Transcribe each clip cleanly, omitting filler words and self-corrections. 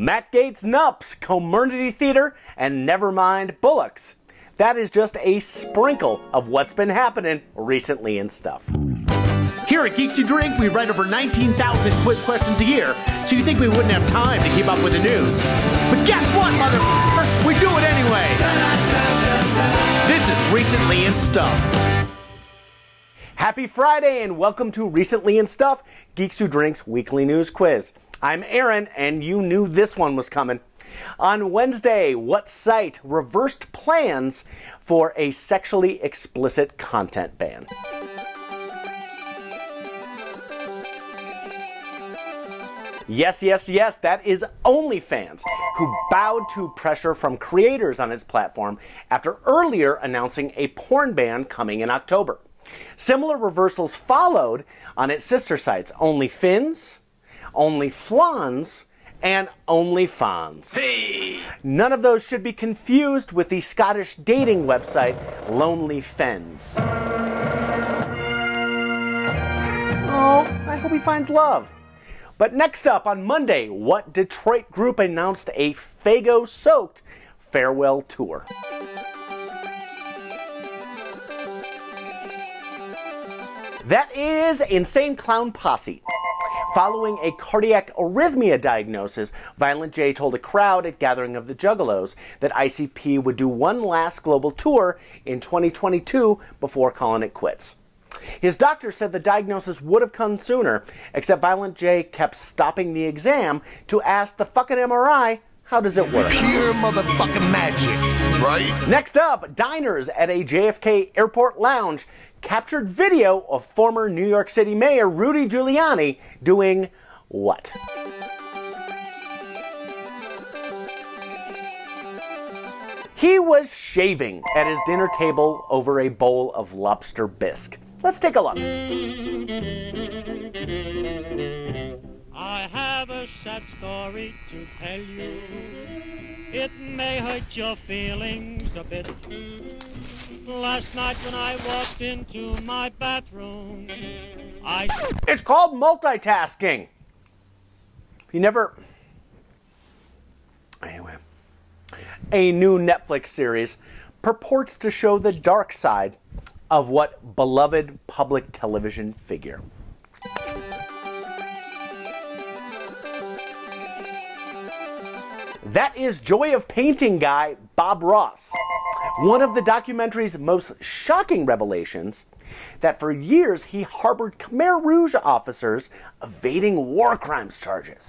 Matt Gaetz Nups, Community Theater, and Nevermind Bullocks. That is just a sprinkle of what's been happening recently and stuff. Here at Geeks Who Drink, we write over 19,000 quiz questions a year, so you think we wouldn't have time to keep up with the news. But guess what, motherfucker? We do it anyway! This is Recently in Stuff. Happy Friday and welcome to Recently in Stuff, Geeks Who Drink's weekly news quiz. I'm Aaron, and you knew this one was coming. On Wednesday, what site reversed plans for a sexually explicit content ban? Yes, that is OnlyFans, who bowed to pressure from creators on its platform after earlier announcing a porn ban coming in October. Similar reversals followed on its sister sites OnlyFins, OnlyFlans, and OnlyFans. Hey. None of those should be confused with the Scottish dating website LonelyFens. Oh, I hope he finds love. But next up on Monday, what Detroit group announced a Faygo-soaked farewell tour? That is Insane Clown Posse. Following a cardiac arrhythmia diagnosis, Violent J told a crowd at Gathering of the Juggalos that ICP would do one last global tour in 2022 before calling it quits. His doctor said the diagnosis would have come sooner, except Violent J kept stopping the exam to ask the fucking MRI, how does it work? Pure motherfucking magic, right? Next up, diners at a JFK airport lounge captured video of former New York City Mayor Rudy Giuliani doing what? He was shaving at his dinner table over a bowl of lobster bisque. Let's take a look. I have a sad story to tell you. It may hurt your feelings a bit. Last night when I walked into my bathroom, It's called multitasking. You never... Anyway. A new Netflix series purports to show the dark side of what beloved public television figure. That is Joy of Painting guy Bob Ross. One of the documentary's most shocking revelations, that for years he harbored Khmer Rouge officers evading war crimes charges.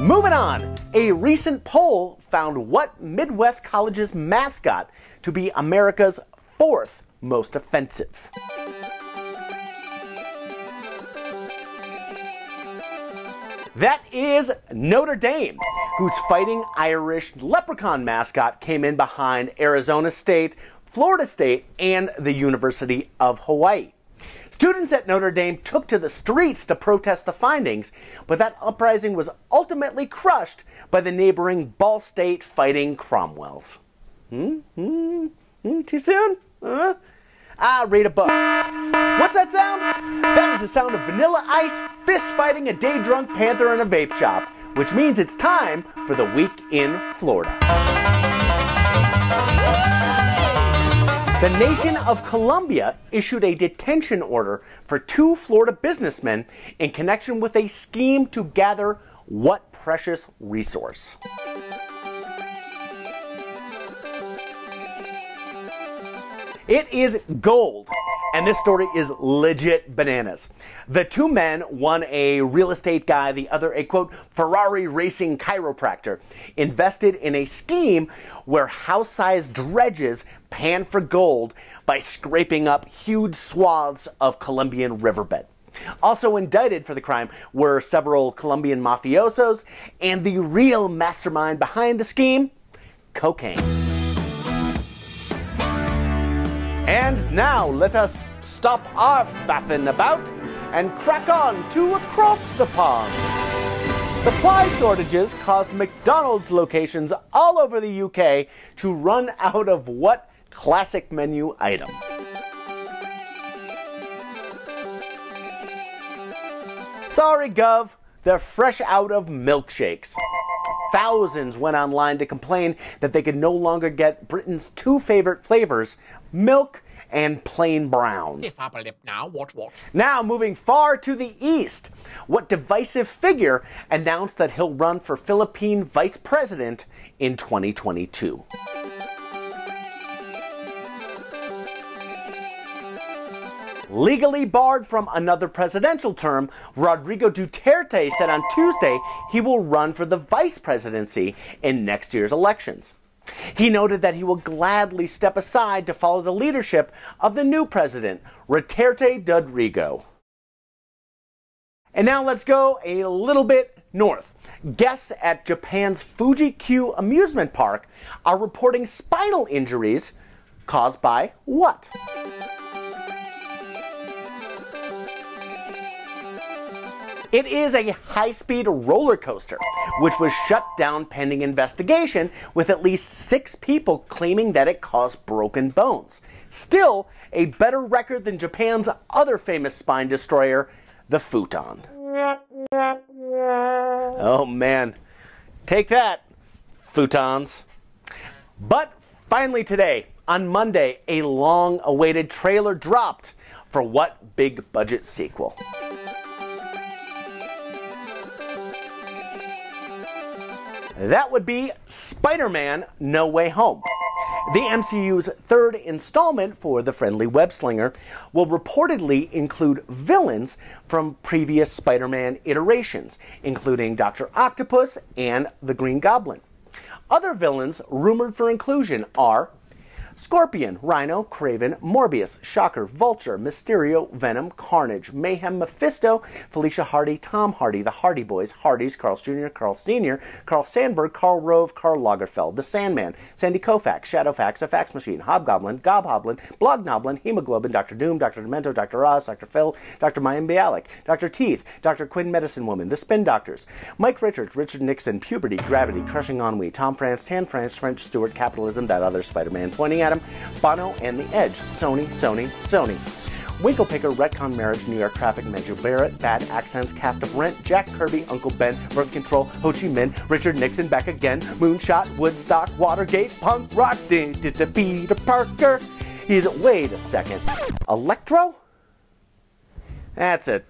Moving on, a recent poll found what Midwest college's mascot to be America's fourth most offensive. That is Notre Dame, whose Fighting Irish Leprechaun mascot came in behind Arizona State, Florida State, and the University of Hawaii. Students at Notre Dame took to the streets to protest the findings, but that uprising was ultimately crushed by the neighboring Ball State Fighting Cromwells. Too soon? Read a book. What's that sound? That is the sound of Vanilla Ice fist fighting a day-drunk panther in a vape shop, which means it's time for the Week in Florida. The nation of Colombia issued a detention order for two Florida businessmen in connection with a scheme to gather what precious resource? It is gold, and this story is legit bananas. The two men, one a real estate guy, the other a, quote, Ferrari racing chiropractor, invested in a scheme where house-sized dredges pan for gold by scraping up huge swaths of Colombian riverbed. Also indicted for the crime were several Colombian mafiosos and the real mastermind behind the scheme, cocaine. And now let us stop our faffing about and crack on to Across the Pond. Supply shortages caused McDonald's locations all over the UK to run out of what classic menu item? Sorry, Gov. they're fresh out of milkshakes. Thousands went online to complain that they could no longer get Britain's two favorite flavors, milk and plain brown. If upper lip now, what? Now, moving far to the east, what divisive figure announced that he'll run for Philippine vice president in 2022? Legally barred from another presidential term, Rodrigo Duterte said on Tuesday he will run for the vice presidency in next year's elections. He noted that he will gladly step aside to follow the leadership of the new president, Duterte Rodrigo. And now let's go a little bit north. Guests at Japan's Fuji-Q amusement park are reporting spinal injuries caused by what? It is a high-speed roller coaster, which was shut down pending investigation, with at least 6 people claiming that it caused broken bones. Still, a better record than Japan's other famous spine destroyer, the futon. Oh man, take that, futons. But finally today, on Monday, a long-awaited trailer dropped for what big budget sequel? That would be Spider-Man No Way Home. The MCU's third installment for the friendly web-slinger will reportedly include villains from previous Spider-Man iterations, including Dr. Octopus and the Green Goblin. Other villains rumored for inclusion are Scorpion, Rhino, Kraven, Morbius, Shocker, Vulture, Mysterio, Venom, Carnage, Mayhem, Mephisto, Felicia Hardy, Tom Hardy, the Hardy Boys, Hardys, Carl Jr., Carl Sr., Carl Sandburg, Karl Rove, Karl Lagerfeld, the Sandman, Sandy Koufax, Shadowfax, a Fax Machine, Hobgoblin, Gobhoblin, Blognoblin, Hemoglobin, Dr. Doom, Dr. Demento, Dr. Oz, Dr. Phil, Dr. Mayim Bialik, Dr. Teeth, Dr. Quinn Medicine Woman, the Spin Doctors, Mike Richards, Richard Nixon, Puberty, Gravity, Crushing Ennui, Tom France, Tan France, French Stewart, Capitalism, that other Spider-Man pointing at him, Bono and the Edge, Sony, Winklepicker, Retcon Marriage, New York Traffic, Manju Barrett, Bad Accents, Cast of Rent, Jack Kirby, Uncle Ben, Birth Control, Ho Chi Minh, Richard Nixon, Back Again, Moonshot, Woodstock, Watergate, Punk Rock, Peter Parker. Wait a second, Electro? That's a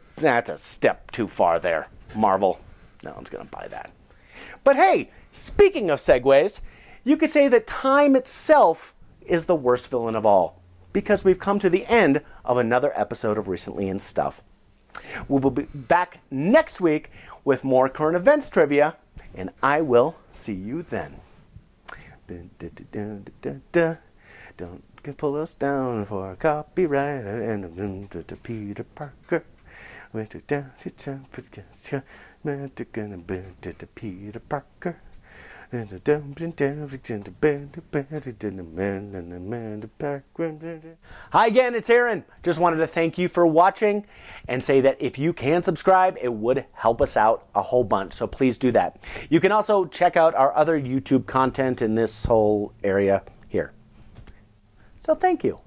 step too far there, Marvel. No one's gonna buy that. But hey, speaking of segues, you could say that time itself is the worst villain of all, because we've come to the end of another episode of Recently in Stuff. We will be back next week with more current events trivia, and I will see you then. Don't pull us down for copyright and Peter Parker. Peter Parker. Hi again, it's Aaron. Just wanted to thank you for watching and say that if you can subscribe, it would help us out a whole bunch, so please do that. You can also check out our other YouTube content in this whole area here. So thank you.